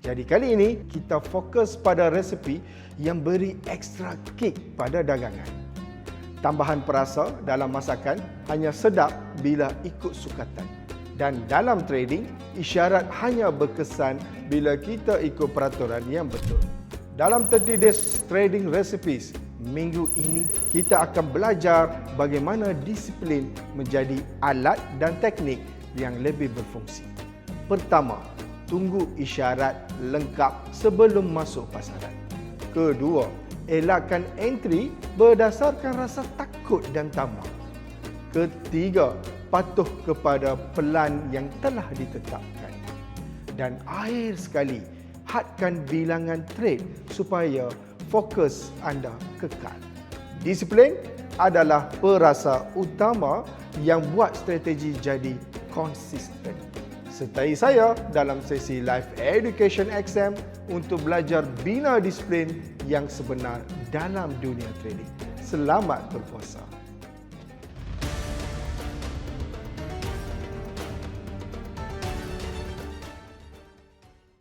Jadi kali ini kita fokus pada resepi yang beri ekstra kick pada dagangan. Tambahan perasa dalam masakan hanya sedap bila ikut sukatan. Dan dalam trading, isyarat hanya berkesan bila kita ikut peraturan yang betul. Dalam 30 Days Trading Recipes, minggu ini kita akan belajar bagaimana disiplin menjadi alat dan teknik yang lebih berfungsi. Pertama, tunggu isyarat lengkap sebelum masuk pasaran. Kedua, elakkan entry berdasarkan rasa takut dan tamak. Ketiga, patuh kepada pelan yang telah ditetapkan. Dan akhir sekali, hadkan bilangan trade supaya fokus anda kekal. Disiplin adalah perasa utama yang buat strategi jadi konsisten. Sertai saya dalam sesi Live Education XM untuk belajar bina disiplin yang sebenar dalam dunia trading. Selamat berpuasa.